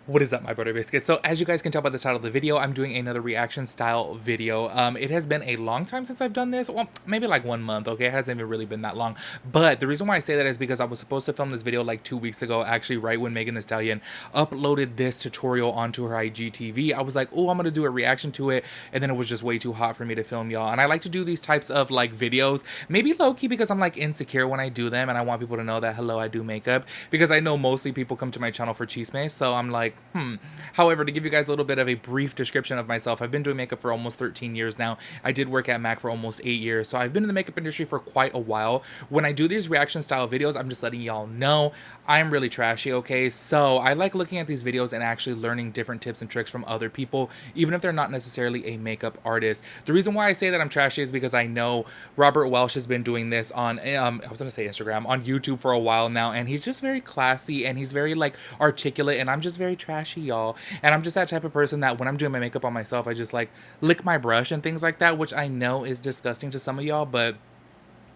What is up, my butter biscuits? So as you guys can tell by the title of the video, I'm doing another reaction style video. It has been a long time since I've done this. Well, maybe like 1 month, okay? It hasn't even really been that long. But the reason why I say that is because I was supposed to film this video like 2 weeks ago, actually right when Megan Thee Stallion uploaded this tutorial onto her IGTV. I was like, oh, I'm gonna do a reaction to it. And then it was just way too hot for me to film, y'all. And I like to do these types of like videos, maybe low-key because I'm like insecure when I do them. And I want people to know that, hello, I do makeup. Because I know mostly people come to my channel for chisme. So I'm like, However, to give you guys a little bit of a brief description of myself, I've been doing makeup for almost 13 years now. I did work at MAC for almost 8 years, so I've been in the makeup industry for quite a while. When I do these reaction style videos, I'm just letting y'all know I'm really trashy, okay? So I like looking at these videos and actually learning different tips and tricks from other people, even if they're not necessarily a makeup artist. The reason why I say that I'm trashy is because I know Robert Welsh has been doing this on, I was gonna say Instagram, on YouTube for a while now, and he's just very classy and he's very like articulate, and I'm just very trashy, y'all. And I'm just that type of person that when I'm doing my makeup on myself, I just like lick my brush and things like that, which I know is disgusting to some of y'all, but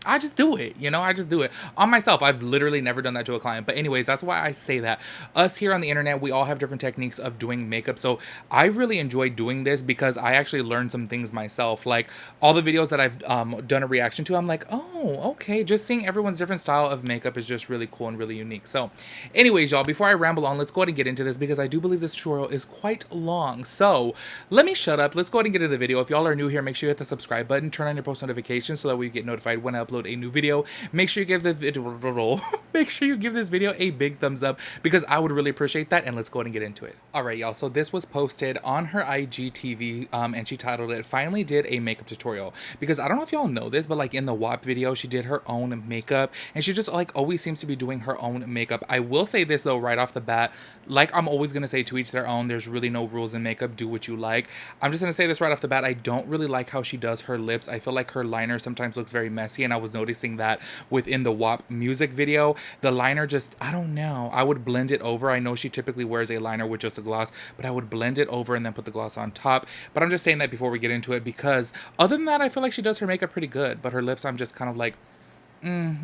I just do it, you know, I just do it on myself. I've literally never done that to a client. But anyways, that's why I say that. Us here on the internet, we all have different techniques of doing makeup. So I really enjoy doing this because I actually learned some things myself. Like all the videos that I've done a reaction to, I'm like, oh, okay. Just seeing everyone's different style of makeup is just really cool and really unique. So anyways, y'all, before I ramble on, let's go ahead and get into this because I do believe this tutorial is quite long. So let me shut up. Let's go ahead and get into the video. If y'all are new here, make sure you hit the subscribe button, turn on your post notifications so that we get notified when I upload a new video. Make sure you give this video make sure you give this video a big thumbs up because I would really appreciate that. And let's go ahead and get into it. All right, y'all. So this was posted on her IGTV, and she titled it "Finally Did a Makeup Tutorial." Because I don't know if y'all know this, but like in the WAP video, she did her own makeup, and she just like always seems to be doing her own makeup. I will say this though, right off the bat, like I'm always gonna say, to each their own. There's really no rules in makeup. Do what you like. I'm just gonna say this right off the bat. I don't really like how she does her lips. I feel like her liner sometimes looks very messy, and I was noticing that within the WAP music video. The liner just, I don't know. I would blend it over. I know she typically wears a liner with just a gloss, but I would blend it over and then put the gloss on top. But I'm just saying that before we get into it because other than that, I feel like she does her makeup pretty good. But her lips, I'm just kind of like,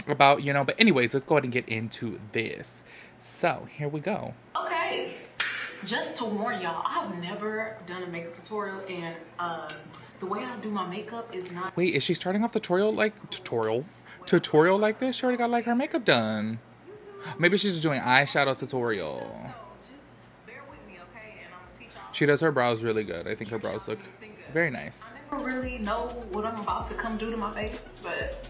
about, you know. But anyways, let's go ahead and get into this. So here we go. Okay. Just to warn y'all, I've never done a makeup tutorial, and the way I do my makeup is not. Wait, is she starting off tutorial like this? She already got like her makeup done. Maybe she's just doing eyeshadow tutorial. So just bear with me, okay? And I'm gonna teach y'all. She does her brows really good. I think her brows look very nice. I never really know what I'm about to come do to my face, but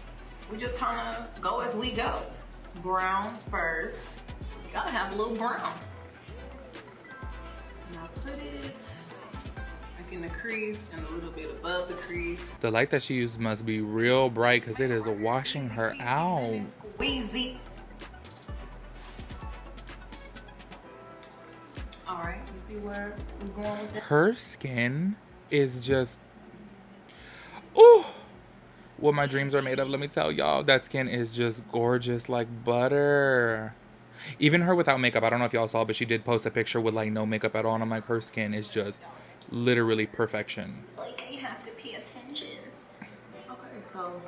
we just kind of go as we go. Brown first. You gotta have a little brown. Now put it like in the crease and a little bit above the crease. The light that she used must be real bright because it is washing her out. Squeezy. All right, you see where we're going with this? Her skin is just, oh, what my dreams are made of. Let me tell y'all, that skin is just gorgeous like butter. Even her without makeup, I don't know if y'all saw, but she did post a picture with like no makeup at all, and I'm like, her skin is just literally perfection. Like, you have to pay attention. Okay, so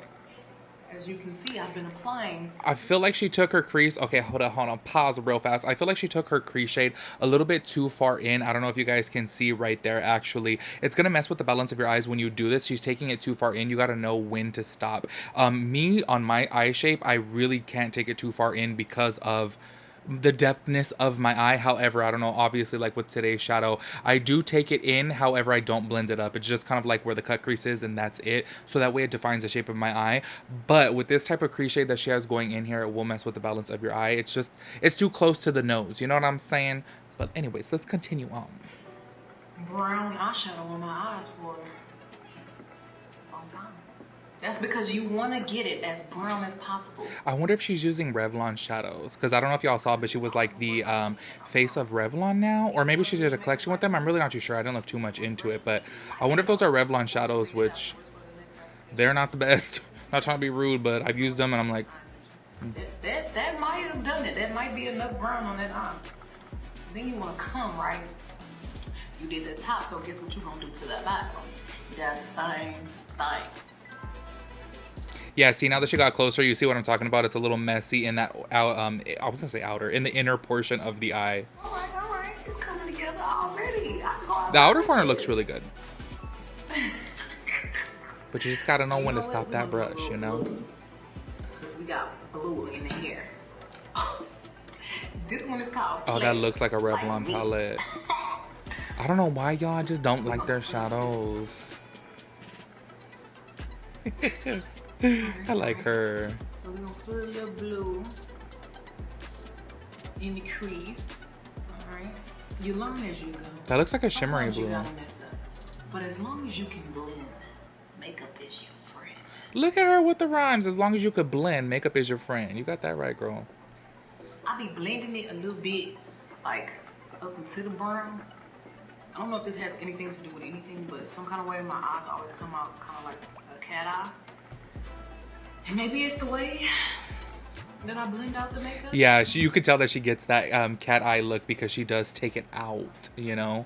as you can see, I've been applying. I feel like she took her crease. Okay, hold on, pause real fast. I feel like she took her crease shade a little bit too far in. I don't know if you guys can see right there, actually. It's gonna mess with the balance of your eyes when you do this. She's taking it too far in. You gotta know when to stop. Me, on my eye shape, I really can't take it too far in because of the depthness of my eye. However, I don't know, obviously like with today's shadow, I do take it in. However, I don't blend it up. It's just kind of like where the cut crease is, and that's it. So that way it defines the shape of my eye. But with this type of crease shade that she has going in here, it will mess with the balance of your eye. It's just, it's too close to the nose, you know what I'm saying? But anyways, let's continue on. Brown eyeshadow on my eyes for a long time. That's because you want to get it as brown as possible. I wonder if she's using Revlon shadows, because I don't know if y'all saw, but she was like the face of Revlon now, or maybe she did a collection with them. I'm really not too sure. I didn't look too much into it, but I wonder if those are Revlon shadows, which they're not the best. Not trying to be rude, but I've used them and I'm like, that might have done it. That might be enough brown on that eye. Then you want to come, right? You did the top, so guess what you're going to do to the bottom? That same thing. yeah, see, now that she got closer, you see what I'm talking about? It's a little messy in that, I was gonna say outer, in the inner portion of the eye. All right, it's coming together. The outer corner looks really good. But you just gotta know when to stop that brush, you know? Because we got blue in the hair. This one is called Oh, that looks like a Revlon palette. I don't know why y'all just don't like their shadows. I like her. So we're gonna put a little blue in the crease. Alright. You learn as you go. That looks like a shimmery Sometimes you blue. gotta mess up. But as long as you can blend, makeup is your friend. Look at her with the rhymes. As long as you could blend, makeup is your friend. You got that right, girl. I be blending it a little bit, like up into the brown. I don't know if this has anything to do with anything, but some kind of way my eyes always come out kind of like a cat eye. And maybe it's the way that I blend out the makeup. Yeah, you could tell that she gets that cat eye look because she does take it out, you know?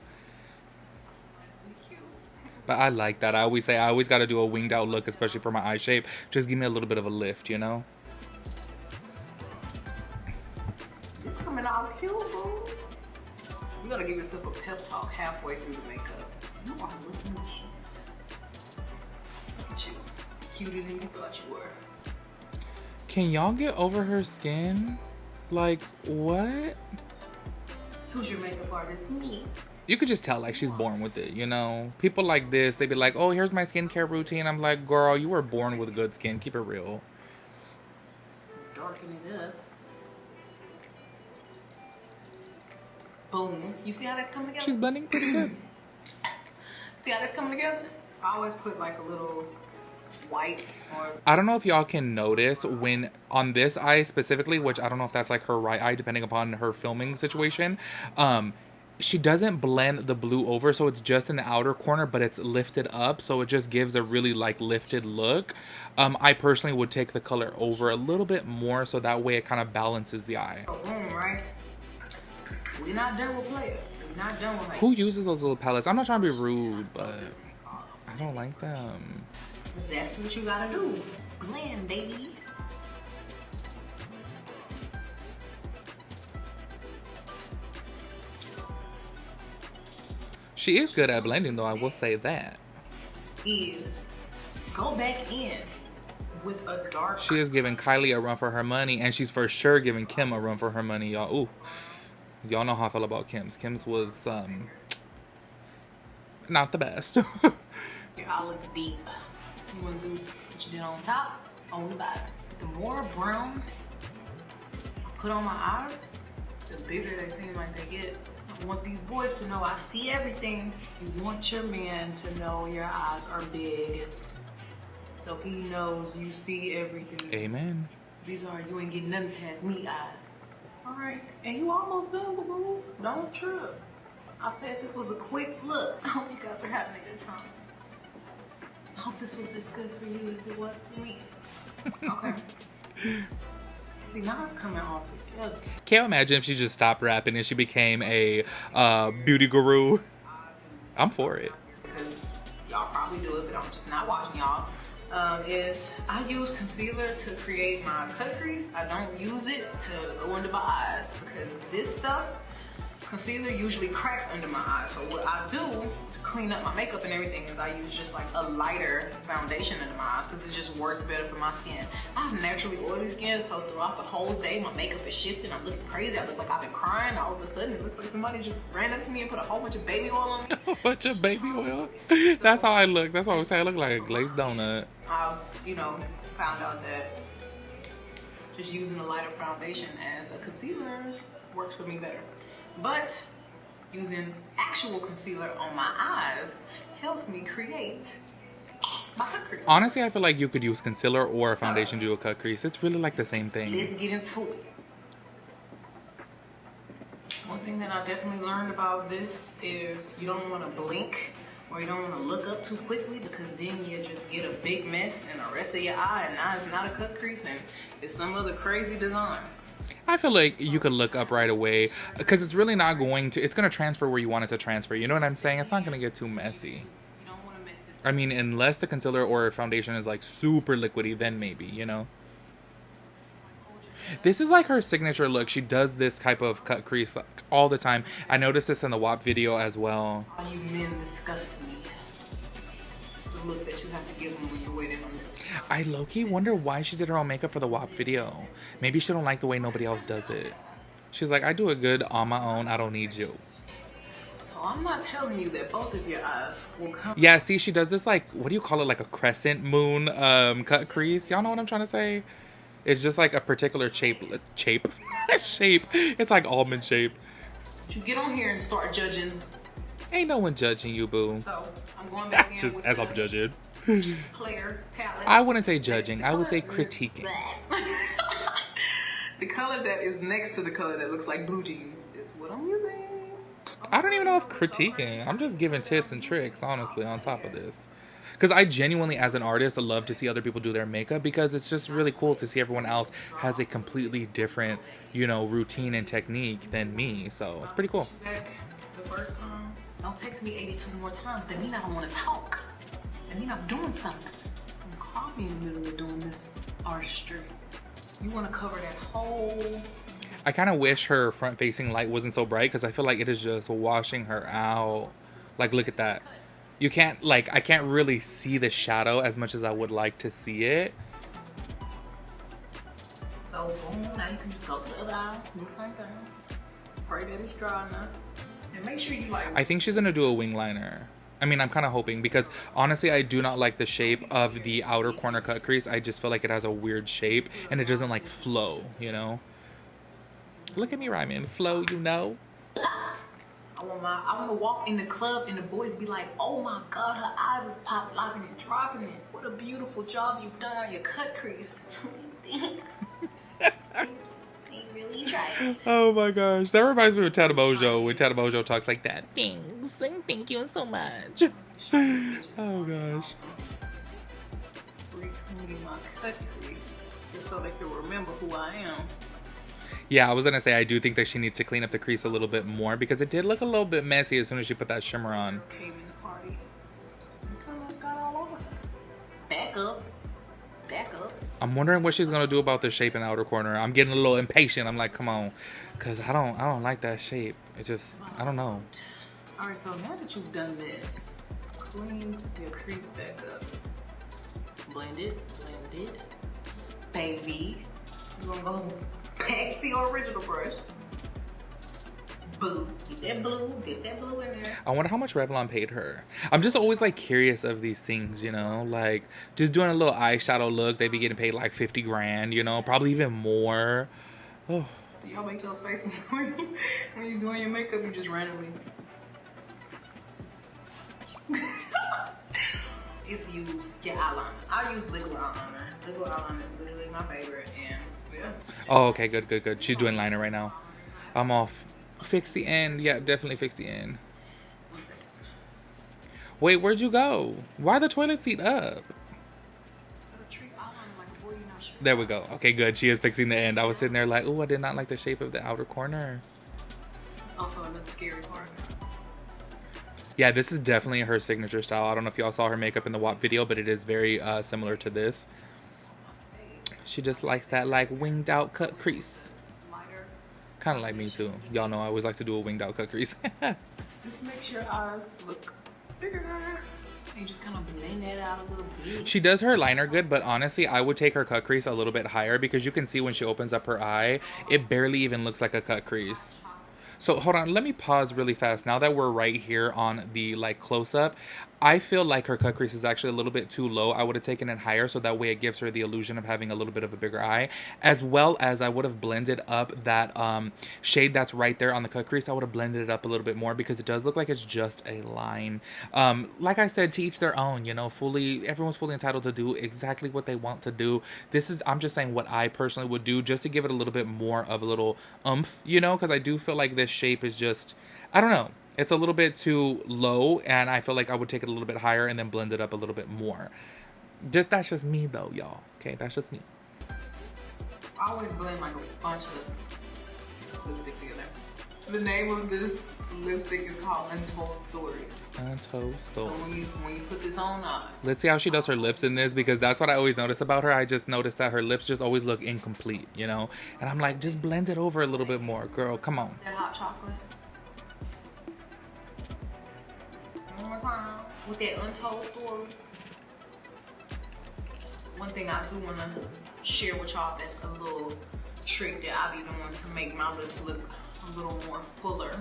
Cute. But I like that. I always say I always got to do a winged out look, especially for my eye shape. Just give me a little bit of a lift, you know? You're coming out cute, boo. You gotta give yourself a pep talk halfway through the makeup. You are looking cute. Look at you. Cuter than you thought you were. Can y'all get over her skin? Like, what? Who's your makeup artist? Me. You could just tell, like, she's born with it, you know? People like this, they be like, oh, here's my skincare routine. I'm like, girl, you were born with good skin. Keep it real. Darken it up. Boom. You see how that come together? She's blending pretty good. See how that's coming together? I always put like a little white or... I don't know if y'all can notice when on this eye specifically, which I don't know if that's like her right eye, depending upon her filming situation. She doesn't blend the blue over, so it's just in the outer corner, but it's lifted up, so it just gives a really like lifted look. I personally would take the color over a little bit more, so that way it kind of balances the eye. Boom, right? We're not done with player. We're not done with like... Who uses those little palettes? I'm not trying to be rude, but I don't like them. That's what you gotta do. Blend, baby. She is good at blending, though, I will say that. Is go back in with a dark... She is giving Kylie a run for her money, and she's for sure giving Kim a run for her money, y'all. Ooh. Y'all know how I feel about Kim's. Kim's was, not the best. Your eye look deep. You wanna do what you did on top, on the bottom. The more brown I put on my eyes, the bigger they seem like they get. I want these boys to know I see everything. You want your man to know your eyes are big. So he knows you see everything. Amen. These are you ain't getting nothing past me eyes. Alright, and you almost done, boo-boo. Don't trip. I said this was a quick look. I hope you guys are having a good time. I hope this was as good for you as it was for me. Okay. See, now it's coming off together. Can't you imagine if she just stopped rapping and she became a beauty guru? I'm for it. Because y'all probably do it, but I'm just not watching y'all. Is I use concealer to create my cut crease. I don't use it to go under my eyes because this stuff, concealer usually cracks under my eyes. So what I do to clean up my makeup and everything is I use just like a lighter foundation under my eyes because it just works better for my skin. I have naturally oily skin, so throughout the whole day my makeup is shifting. I'm looking crazy. I look like I've been crying. All of a sudden it looks like somebody just ran up to me and put a whole bunch of baby oil on me. A bunch of baby oil? That's how I look. That's why I was saying I look like a glazed donut. I've, found out that just using a lighter foundation as a concealer works for me better. But using actual concealer on my eyes helps me create my cut crease. Honestly, I feel like you could use concealer or a foundation to do a cut crease. It's really like the same thing. Let's get into it. One thing that I definitely learned about this is you don't want to blink or you don't want to look up too quickly because then you just get a big mess in the rest of your eye and now it's not a cut crease and it's some other crazy design. I feel like you could look up right away because it's really not going to, it's going to transfer where you want it to transfer. You know what I'm saying? It's not going to get too messy. You don't want to mess this up. I mean, unless the concealer or foundation is like super liquidy, then maybe, you know? This is like her signature look. She does this type of cut crease like, all the time. I noticed this in the WAP video as well. All you men disgust me. It's the look that you have to give them when you're waiting on this. I low-key wonder why she did her own makeup for the WAP video. Maybe she don't like the way nobody else does it. She's like, I do it good on my own. I don't need you. So I'm not telling you that both of your eyes will come. Yeah, see, she does this like, what do you call it? Like a crescent moon cut crease. Y'all know what I'm trying to say? It's just like a particular shape. Shape. It's like almond shape. But you get on here and start judging. Ain't no one judging you, boo. So I'm going back in Just with as the I'm judging. Claire palette. I wouldn't say judging. I would say critiquing. The color that is next to the color that looks like blue jeans is what I'm using. I don't even know if critiquing. I'm just giving tips and tricks, honestly, on top of this. Because I genuinely, as an artist, love to see other people do their makeup because it's just really cool to see everyone else has a completely different, you know, routine and technique than me. So it's pretty cool. Back the first time, don't text me 82 more times. That mean I don't want to talk. That mean I'm doing something. Don't call me in the middle of doing this artistry. You want to cover that whole... I kind of wish her front-facing light wasn't so bright because I feel like it is just washing her out. Like, look at that. You can't, like, I can't really see the shadow as much as I would like to see it. So, boom, now you can just go to the other eye, do the same thing. Pray that it's dry enough. And make sure you, like... I think she's going to do a wing liner. I mean, I'm kind of hoping because, honestly, I do not like the shape of the outer corner cut crease. I just feel like it has a weird shape and it doesn't, like, flow, you know? Look at me rhyming. Flow, you know? I want to walk in the club and the boys be like, oh my God, her eyes is pop locking and dropping it. What a beautiful job you've done on your cut crease. Thanks. They really tried. Oh my gosh. That reminds me of Tata Mojo when Tata Mojo talks like that. Thanks. Thank you so much. Oh gosh. Recreating my cut crease just so they can remember who I am. Yeah, I was going to say I do think that she needs to clean up the crease a little bit more because it did look a little bit messy as soon as she put that shimmer on. Came in the party. Kind of got all over. Back up. Back up. I'm wondering what she's going to do about the shape in the outer corner. I'm getting a little impatient. I'm like, come on. Because I don't like that shape. It just, I don't know. All right, so now that you've done this, clean your crease back up. Blend it. Baby. You're going to go back to your original brush. Boo. Get that blue in there. I wonder how much Revlon paid her. I'm just always like curious of these things, you know, like just doing a little eyeshadow look. They be getting paid like 50 grand, you know, probably even more. Oh. Do y'all make those faces when you're doing your makeup? You just randomly. It's use your eyeliner. I use liquid eyeliner. Liquid eyeliner is literally my favorite, and yeah. Oh, okay, good. She's doing liner right now. I'm off. Fix the end. Yeah, definitely fix the end. 1 second. Wait, where'd you go? Why the toilet seat up? There we go. Okay, good. She is fixing the end. I was sitting there like, oh, I did not like the shape of the outer corner. Also another scary part. Yeah, this is definitely her signature style. I don't know if y'all saw her makeup in the WAP video, but it is very similar to this. She just likes that like winged out cut crease. Kind of like me too. Y'all know I always like to do a winged out cut crease. This makes your eyes look bigger. You just kind of blend that out a little bit. She does her liner good, but honestly, I would take her cut crease a little bit higher because you can see when she opens up her eye, it barely even looks like a cut crease. So hold on, let me pause really fast. Now that we're right here on the like close up, I feel like her cut crease is actually a little bit too low. I would have taken it higher so that way it gives her the illusion of having a little bit of a bigger eye, as well as I would have blended up that shade that's right there on the cut crease. I would have blended it up a little bit more because it does look like it's just a line. Like I said, to each their own, you know, everyone's fully entitled to do exactly what they want to do. I'm just saying what I personally would do just to give it a little bit more of a little oomph, you know, because I do feel like this shape is just, I don't know. It's a little bit too low, and I feel like I would take it a little bit higher and then blend it up a little bit more. That's just me, though, y'all. Okay, that's just me. I always blend like a bunch of lipstick together. The name of this lipstick is called Untold Story. Untold Story. So when you put this on, Let's see how she does her lips in this, because that's what I always notice about her. I just notice that her lips just always look incomplete, you know? And I'm like, just blend it over a little bit more. Girl, come on. that hot chocolate. One more time with that Untold Story. One thing I do want to share with y'all, that's a little trick that I be doing to make my lips look a little more fuller,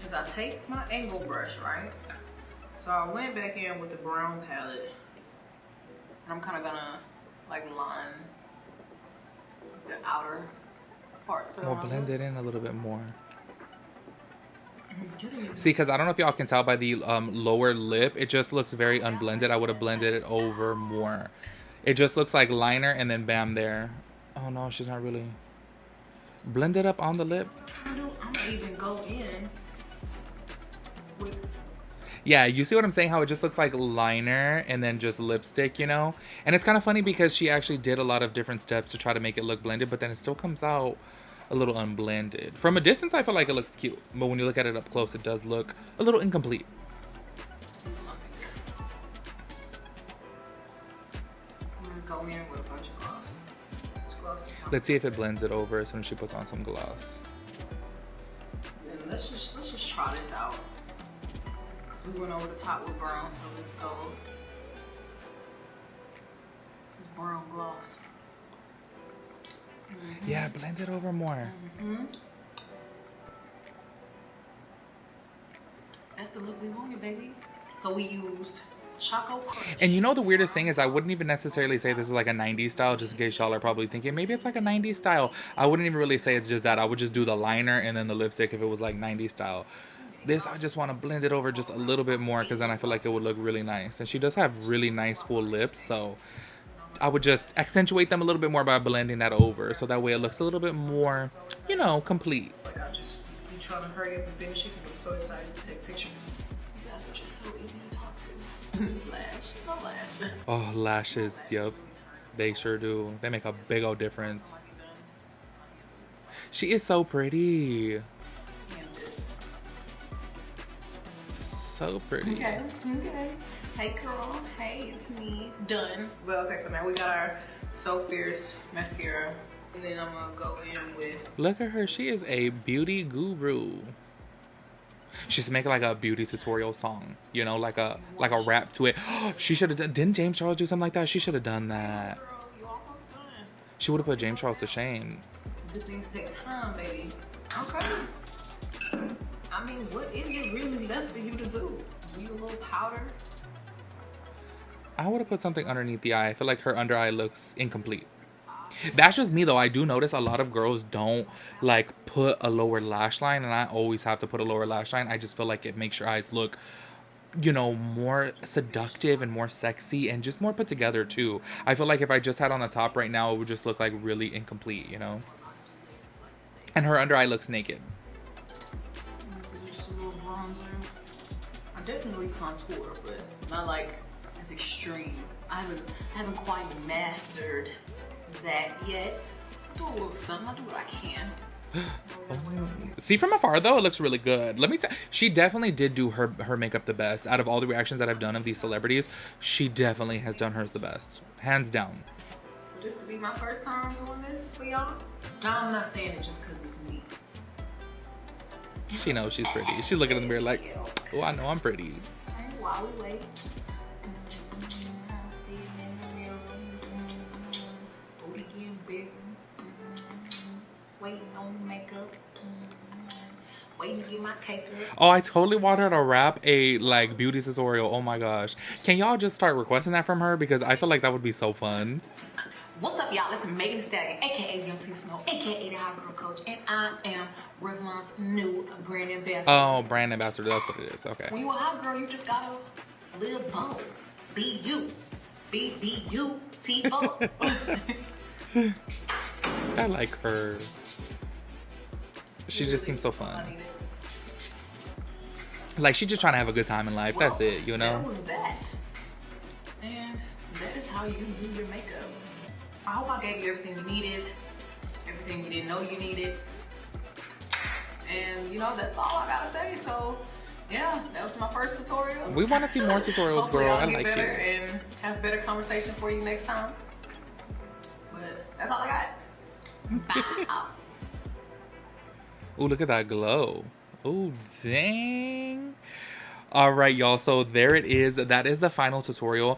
is I take my angle brush, right? So I went back in with the brown palette, and I'm kind of gonna like line the outer parts. We'll blend it in a little bit more. See, because I don't know if y'all can tell by the lower lip, it just looks very unblended. I would have blended it over more. It just looks like liner and then bam there. Oh no, she's not really. Blend it up on the lip. I'm gonna even go in with. Yeah, you see what I'm saying? How it just looks like liner and then just lipstick, you know? And it's kind of funny because she actually did a lot of different steps to try to make it look blended, but then it still comes out a little unblended. From a distance, I feel like it looks cute, but when you look at it up close, it does look a little incomplete. I'm gonna go in with a bunch of gloss. Let's see if it blends it over as soon as she puts on some gloss. And let's just try this out. We went over the top with brown, so let's go. This is brown gloss. Yeah, blend it over more. That's the look we wanted, baby. So we used Choco Crunch. And you know the weirdest thing is I wouldn't even necessarily say this is like a 90s style, just in case y'all are probably thinking maybe it's like a 90s style. I wouldn't even really say it's just that. I would just do the liner and then the lipstick if it was like 90s style. This, I just want to blend it over just a little bit more because then I feel like it would look really nice. And she does have really nice full lips, so I would just accentuate them a little bit more by blending that over. So that way it looks a little bit more, you know, complete. Like I just be trying to hurry up and finish it because I'm so excited to take pictures. You guys are just so easy to talk to. Lash. Oh, lashes, yep. They sure do. They make a big old difference. She is so pretty. And this. So pretty. Okay. Hey girl, hey, it's me. Done. Well, okay, so now we got our So Fierce mascara. And then I'm gonna go in with. Look at her. She is a beauty guru. She's making like a beauty tutorial song, you know, like a rap to it. She should have done. Didn't James Charles do something like that? She should have done that. Girl, you almost done. She would have put James Charles to shame. Good things take time, baby. Okay. I mean, what is it really left for you to do? Do a little powder? I would have put something underneath the eye. I feel like her under eye looks incomplete. That's just me though. I do notice a lot of girls don't like put a lower lash line, and I always have to put a lower lash line. I just feel like it makes your eyes look, you know, more seductive and more sexy and just more put together too. I feel like if I just had on the top right now, it would just look like really incomplete, you know? And her under eye looks naked. Just a little bronzer. I definitely contour, but not like as extreme. I haven't quite mastered that yet. I do a little something. I do what I can. See, from afar though, it looks really good. Let me tell, she definitely did do her makeup the best. Out of all the reactions that I've done of these celebrities, she definitely has done hers the best, hands down. For this to be my first time doing this for y'all, no, I'm not saying it just because it's me. She knows she's pretty. She's looking in the mirror like, oh, I know I'm pretty. And while we wait, waiting on makeup, waiting to get my cake up. Oh, I totally want her to rap a like beauty tutorial. Oh my gosh. Can y'all just start requesting that from her? Because I feel like that would be so fun. What's up, y'all? It's Megan Thee Stallion, aka Young T Snow, aka the Hot Girl Coach, and I am Revlon's new brand ambassador. Oh, brand ambassador. That's what it is. Okay. When you a hot girl, you just gotta live bold. Be you. Be beautiful. I like her. She just seems so fun. Like, she's just trying to have a good time in life. That's it, you know? That was that. And that is how you do your makeup. I hope I gave you everything you needed, everything you didn't know you needed. And you know, that's all I gotta say. So yeah, that was my first tutorial. We want to see more tutorials, Hopefully girl. I'll I get like better it. and have better conversation for you next time. But that's all I got. Bye. Oh, look at that glow. Oh, dang. All right, y'all, so there it is. That is the final tutorial.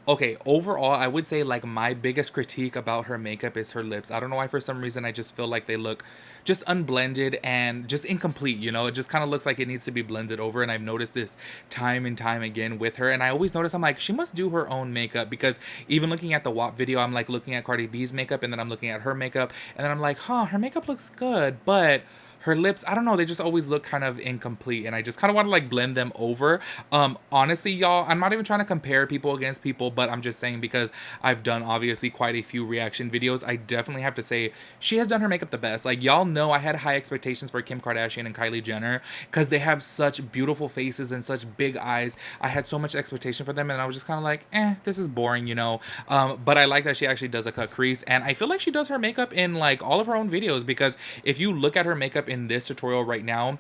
Okay, overall, I would say like my biggest critique about her makeup is her lips. I don't know why, for some reason I just feel like they look just unblended and just incomplete, you know. It just kind of looks like it needs to be blended over, and I've noticed this time and time again with her. And I always notice, I'm like, she must do her own makeup, because even looking at the WAP video, I'm like looking at Cardi B's makeup, and then I'm looking at her makeup, and then I'm like, huh, her makeup looks good, but her lips, I don't know, they just always look kind of incomplete, and I just kind of want to like blend them over. Honestly, y'all, I'm not even trying to compare people against people, but I'm just saying, because I've done obviously quite a few reaction videos, I definitely have to say she has done her makeup the best. Like, y'all know I had high expectations for Kim Kardashian and Kylie Jenner, because they have such beautiful faces and such big eyes. I had so much expectation for them, and I was just kind of like, this is boring, you know. But I like that she actually does a cut crease, and I feel like she does her makeup in like all of her own videos, because if you look at her makeup in this tutorial right now,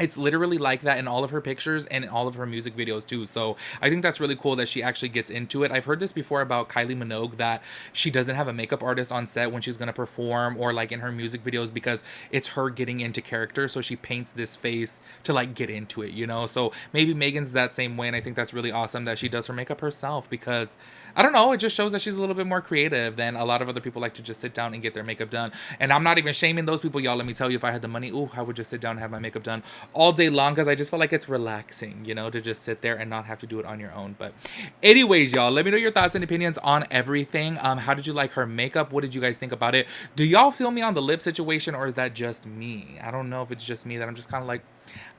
it's literally like that in all of her pictures and in all of her music videos too. So I think that's really cool that she actually gets into it. I've heard this before about Kylie Minogue, that she doesn't have a makeup artist on set when she's going to perform or like in her music videos, because it's her getting into character. So she paints this face to like get into it, you know? So maybe Megan's that same way. And I think that's really awesome that she does her makeup herself, because I don't know, it just shows that she's a little bit more creative than a lot of other people like to just sit down and get their makeup done. And I'm not even shaming those people, y'all. Let me tell you, if I had the money, I would just sit down and have my makeup done all day long, because I just feel like it's relaxing, you know, to just sit there and not have to do it on your own. But anyways, y'all, let me know your thoughts and opinions on everything. How did you like her makeup? What did you guys think about it? Do y'all feel me on the lip situation, or is that just me? I don't know if it's just me that I'm just kind of like,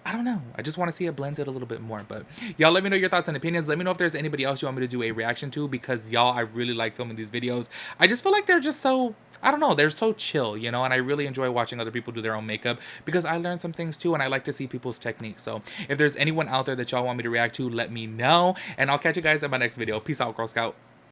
I don't know. I just want to see it blended a little bit more. But y'all, let me know your thoughts and opinions. Let me know if there's anybody else you want me to do a reaction to, because y'all, I really like filming these videos. I just feel like they're just so, I don't know, they're so chill, you know, and I really enjoy watching other people do their own makeup, because I learn some things too, and I like to see people's techniques. So if there's anyone out there that y'all want me to react to, let me know, and I'll catch you guys in my next video. Peace out, Girl Scout.